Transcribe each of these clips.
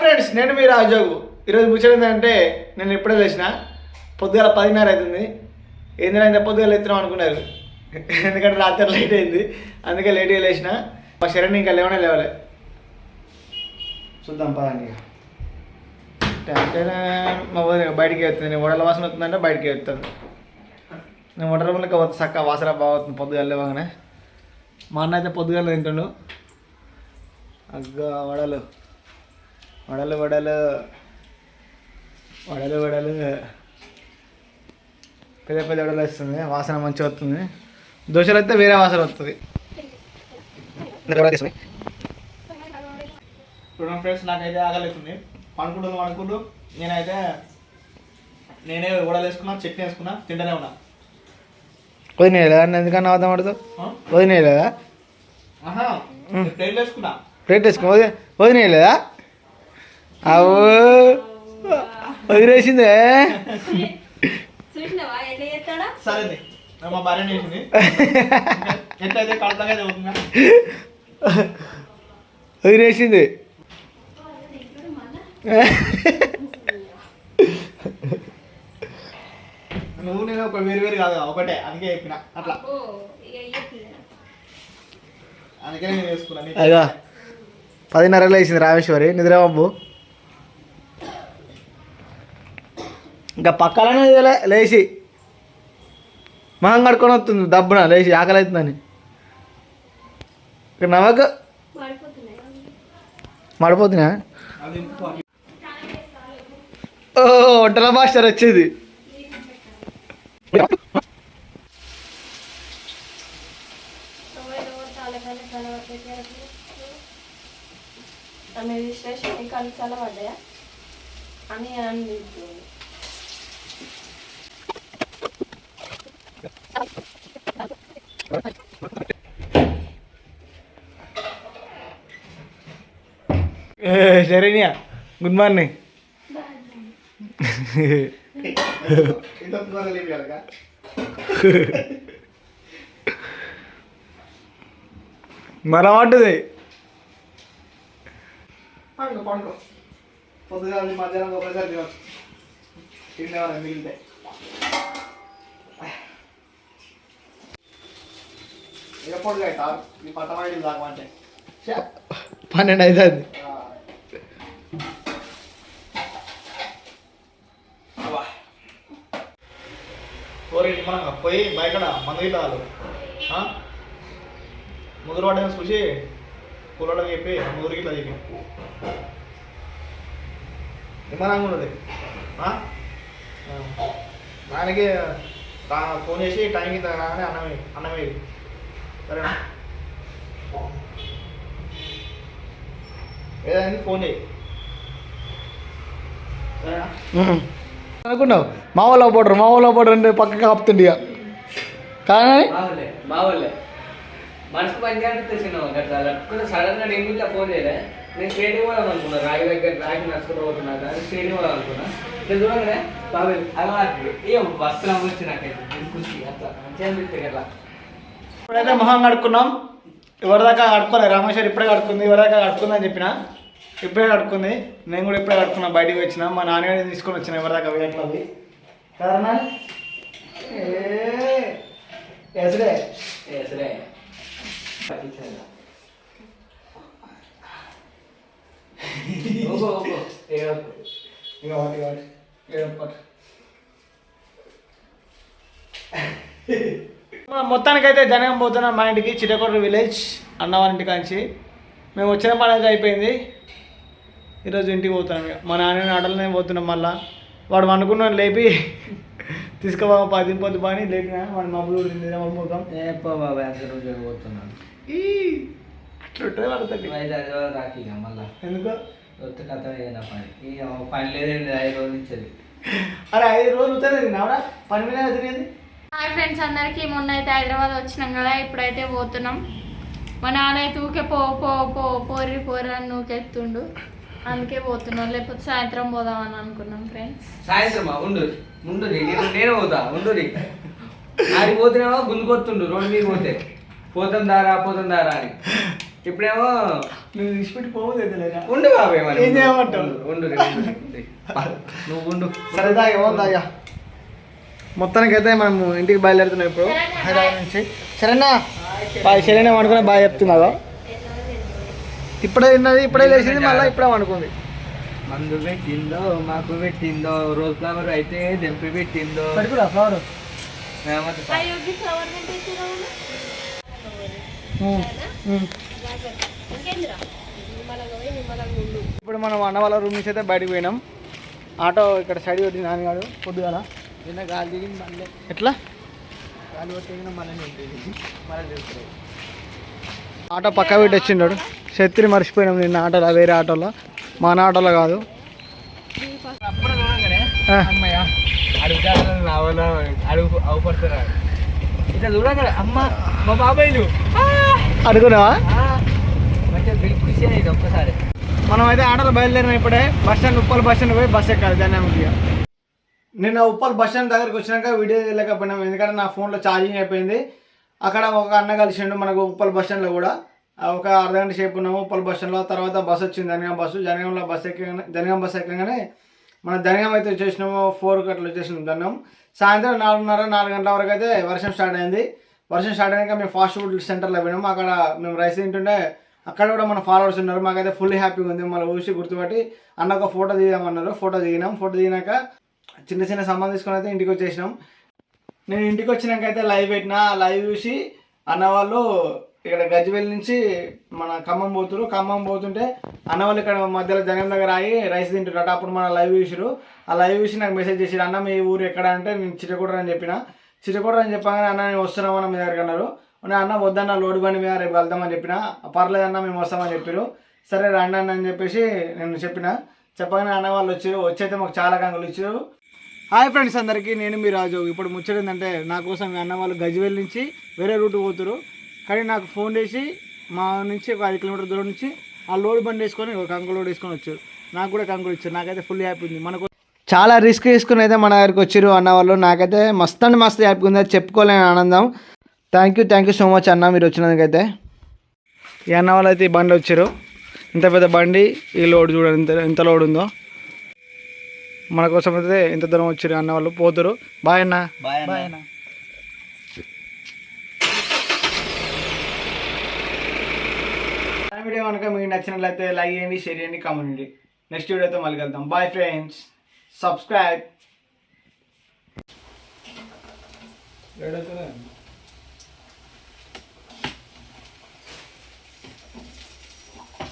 Friends, నేను మీ రాజోగు. ఈరోజు ముచ్చట ఏంటంటే నేను ఎప్పుడే లేచిన పొద్దుగాల 10:30 అవుతుంది. ఏంటంటే పొద్దుగాల ఎత్తున్నాం అనుకున్నారు, ఎందుకంటే రాత్రి లేట్ అయింది, అందుకే లేట్గా లేచిన. మా శరణ్ ఇంకా లేవలే. చూద్దాం పదండి. మా బయటికి వెళ్తుంది, నేను వడల వాసన వస్తుందంటే బయటికి వెళ్తాను. నేను వడల వల్ల చక్క వాసన బాగుతుంది పొద్దుగాల లేవగానే. మా అన్న అయితే పొద్దుగాల తింటుండు. అగ్గ వడలు వడలు వడలు వడలు వడలు పెద్ద పెద్ద వడలు వస్తుంది, వాసన మంచిగా వస్తుంది. దోశలు అయితే వేరే వాసన వస్తుంది. చూడండి ఫ్రెండ్స్, నాకైతే ఆగలేస్తుంది. పనుకుంటూ నేనే వడలు వేసుకున్నా, చట్నీ వేసుకున్నా, తింటూనే ఉన్నా. వదిలేదా ఎందుకన్నా అవుతాం పడుతూ వదిలేదా? ప్లేట్ వేసుకున్నా వదిలేదా? అవు వదిలేసిందే. సరే మా భార్య వేసింది, ఎట్లయితే కడతాగా చదువుతున్నా వదిలేసింది. నువ్వు నేను ఒక వేరు కాదు, ఒకటే, అందుకే చెప్పిన అట్లా. అందుకే నేను వేసుకున్నా. అయ్యా 10:30 వేసింది రామేశ్వరి, నిద్రబాబు ఇంకా పక్కలనే లేచి మొహం కడుకొని వస్తుంది దబ్బున లేచి, ఆకలి అవుతుందని. ఇక నవ్వక మడిపోతున్నా. ఓ వంటల మాస్టర్ వచ్చేది. కలిసాల పడ్డాయా అని అని శరణ్య, గుడ్ మార్నింగ్. మన పడ్డది పండుకో పొద్దుగా మధ్యాహ్నం ఒకసారి తినచ్చు, తినేవాళ్ళ మిగిలితే. ఎప్పుడు అవుతా ఈ పట్టమాడి తాగమంటే 12 అవుతుంది. మనం పోయి బయట మందు గిట్టాలు ముదురు పడ్డ చూసి కూలకి చెప్పి ముదురు గిట్లా చెప్పి నిమ్మనంగా ఉన్నది. దానికి ఫోన్ చేసి టైంకి రాగానే అన్నమే సరేనా? ఏదైనా ఫోన్ చేయి సరేనా? అనుకున్నావు మా వాళ్ళు పడరు అంటే పక్కకి ఆపుతుండే కానీ బాగోలే మనసుకు పని చేస్తున్నావు అట్లా సడన్గా నేను ఇట్లా ఫోన్ చేయలే. నేను స్టేడియం పోదాం అనుకున్నా, రాగి దగ్గర రాగి నడుచుకుంటూ పోతున్నా కానీ స్టేడియం పోదాం అనుకున్నా. నేను చూడగానే బాబు అలా ఏ వస్త్రం వచ్చి నాకైతే ఖుషి అట్లా మంచిగా అనిపిస్తుంది అట్లా. ఇప్పుడైతే మొహం కడుక్కున్నాం. ఎవరిదాకా కడుక్కోలేదు, రామేశ్వర్ ఇప్పుడే కడుక్కుంది. ఎవరిదాకా కడుక్కుందని చెప్పిన ఇప్పుడే కడుక్కుంది. నేను కూడా ఇప్పుడే కడుక్కున్నా, బయటికి వచ్చిన. మా నాన్నగారిని తీసుకొని వచ్చిన ఎవరిదాకా వేయట్లేదు కారణం ఎసరే ఎసరే మొత్తానికైతే జనం పోతున్నాం మా ఇంటికి, చిట్టకొర్ర విలేజ్ అన్నవారి ఇంటి కాంచి. మేము వచ్చిన పని అయితే అయిపోయింది. ఈరోజు ఇంటికి పోతున్నాం. మా నాన్న ఆటలనే పోతున్నాం. మళ్ళీ వాడు వండుకున్నాను లేపి తీసుకోబా 10 పొద్దు బాని లేపిన వాడు మబ్బులు మబ్బుతాం. బాబాయ్ అంత రోజు పోతున్నాను అట్లా ఉంటుంది పడుతుంది. రాకి మళ్ళీ ఎందుకో వస్తే కథ ఏదైనా పని లేదండి 5 రోజులు ఇచ్చేది. అరే 5 రోజులు అవుతుంది నావడా పని మీద తిరిగింది. హాయ్ ఫ్రెండ్స్ అందరికీ, మొన్న అయితే హైదరాబాద్ వచ్చినాం కదా, ఇప్పుడైతే పోతున్నాం. మా నాన్న అయితే ఊకే పోరి అని నూకెత్తుండు, అందుకే పోతున్నాం. లేకపోతే సాయంత్రం పోదామని అనుకున్నాం ఫ్రెండ్స్. సాయంత్రం ఉండు నేను పోతా ఉండు. ఆడికి పోతున్నావా గుందుకొస్తుండు రోడ్డు మీద పోతే పోతాం దారా అని ఇప్పుడేమో నువ్వు విడిచిపెట్టి పోవద్దు ఉండు బాబాయ్ మరి ఏం చేయమంటావు? ఉండు నువ్వు ఉండు సరే దాగా మొత్తానికి అయితే మనము ఇంటికి బయలుదేరుతున్నాం ఇప్పుడు హైదరాబాద్ నుంచి. సరేనా బాయ్. సరేనా అనుకున్నా బాయ్ చెప్తున్నావా? ఇప్పుడే తిన్నది, ఇప్పుడే లేచింది, మళ్ళీ ఇప్పుడే అనుకుంది. మందు పెట్టిందో మాకు పెట్టిందో రోజ్ ఫ్లవర్ అయితే దెంపి పెట్టిందో. పడుకురా ఫ్లవర్. ఇప్పుడు మనం అన్న వాళ్ళ రూమ్ నుంచి అయితే బయటకు పోయినాం. ఆటో ఇక్కడ సైడ్ కొట్టి నాన్నగాడు పొద్దుగాల నిన్న గాలి దిగింది మళ్ళీ ఎట్లా గాలి కొట్టిన మళ్ళీ ఉంటుంది మళ్ళీ తెలుస్తుంది. ఆటో పక్క పెట్టి వచ్చిండాడు. శత్రి మర్చిపోయినాం నిన్న ఆటోలో, వేరే ఆటోలో, మన ఆటోలో కాదు. అప్పుడు చూడగానే అమ్మయ్య అడుగుతారు అడుగు అవపడతారా ఇట్లా చూడగానే అమ్మ మా బాబాయ్లు అనుకున్నావా? మంచిగా ఖుషి అయ్యింది ఒక్కసారి. మనం అయితే ఆటోలో బయలుదేరిన ఇప్పుడే bus stand, Uppal bus stand పోయి బస్ ఎక్కాలి దాన్ని. నిన్న ఉప్పల్ బస్ స్టాండ్ దగ్గరికి వచ్చినాక వీడియో తీయలేకపోయినాం, ఎందుకంటే నా ఫోన్లో ఛార్జింగ్ అయిపోయింది. అక్కడ ఒక అన్న కలిసిండు మనకు ఉప్పల్ బస్ స్టాండ్లో కూడా. ఒక అర్ధగంట సేపు ఉన్నాము ఉప్పల్ బస్ స్టాండ్లో. తర్వాత బస్ వచ్చింది జనగాం బస్సు. జనగాంలో జనగాం బస్ ఎక్కగానే మన జనగాం అయితే వచ్చేసినాము. 4 అట్లా వచ్చేసినాం జనగాం. సాయంత్రం 4:30-4 గంటల వరకు అయితే వర్షం స్టార్ట్ అయింది. వర్షం స్టార్ట్ అయినాక మేము ఫాస్ట్ ఫుడ్ సెంటర్లో పోయినాము. అక్కడ మేము రైస్ తింటుంటే అక్కడ కూడా మన ఫాలోవర్స్ ఉన్నారు. మాకైతే ఫుల్ హ్యాపీగా ఉంది. మళ్ళీ ఊసి గుర్తుపట్టి అన్న ఒక ఫోటో దిగామన్నారు. ఫోటో దిగినాం. ఫోటో దిగినాక చిన్న చిన్న సామాన్ తీసుకొని అయితే ఇంటికి వచ్చేసినాం. నేను ఇంటికి వచ్చినాక అయితే లైవ్ పెట్టిన. లైవ్ చూసి అన్న వాళ్ళు ఇక్కడ గజ్వేల్ నుంచి మన ఖమ్మం పోతురు. ఖమ్మం పోతుంటే అన్న వాళ్ళు ఇక్కడ మధ్యలో జనం దగ్గర ఆగి రైస్ తింటున్నట్టు. అప్పుడు మన లైవ్ చూసిరు. ఆ లైవ్ చూసి నాకు మెసేజ్ చేసిరు, అన్న మీ ఊరు ఎక్కడ అంటే నేను చిట్టకూడరు అని చెప్పిన. చిట్టకూడరు అని చెప్పగానే అన్న నేను వస్తున్నామన్న మీ దగ్గరికి అన్నారు. అన్న వద్దన్న లోడ్ బండి మీద రేపు వెళ్దామని చెప్పిన. పర్లేదన్న మేము వస్తామని చెప్పారు. సరే రండి అన్న అని చెప్పేసి నేను చెప్పగానే అన్న వాళ్ళు వచ్చారు. వచ్చైతే మాకు చాలా కంగులు ఇచ్చారు. హాయ్ ఫ్రెండ్స్ అందరికీ, నేను మీ రాజు. ఇప్పుడు ముచ్చట ఏంటంటే నా కోసం మీ అన్న వాళ్ళు గజ్వేల్ నుంచి వేరే రూట్ పోతురు. కానీ నాకు ఫోన్ చేసి మా నుంచి ఒక 5 కిలోమీటర్ దూరం నుంచి ఆ లోడ్ బండి వేసుకొని ఒక కంకులు లోడ్ వేసుకొని వచ్చారు. నాకు కూడా కంకులు ఇచ్చారు. నాకైతే ఫుల్ హ్యాపీ ఉంది. మనకు చాలా రిస్క్ తీసుకుని అయితే మన దగ్గరికి వచ్చారు అన్న వాళ్ళు. నాకైతే మస్తు అంటే మస్తు హ్యాపీ ఉంది, అది చెప్పుకోలేని ఆనందం. థ్యాంక్ యూ సో మచ్ అన్న మీరు వచ్చినందుకైతే. ఈ అన్న వాళ్ళు అయితే ఈ బండి వచ్చారు. ఇంత పెద్ద బండి, ఈ లోడ్ చూడండి ఎంత లోడ్ ఉందో. మన కోసం అయితే ఇంత దూరం వచ్చారు అన్న వాళ్ళు. పోతారు. బాయ్ అన్న. బాయ్ అన్న. వీడియో కనుక మీకు నచ్చినట్లయితే లైక్ చేయండి, షేర్ చేయండి, కామెంట్ చేయండి. నెక్స్ట్ వీడియోతో మళ్ళీ వెళ్తాం. Bye friends, subscribe.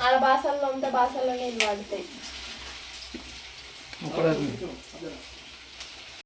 ఆడ భాషల్లో ఉంటే భాషల్లో నేను వాడతాయి.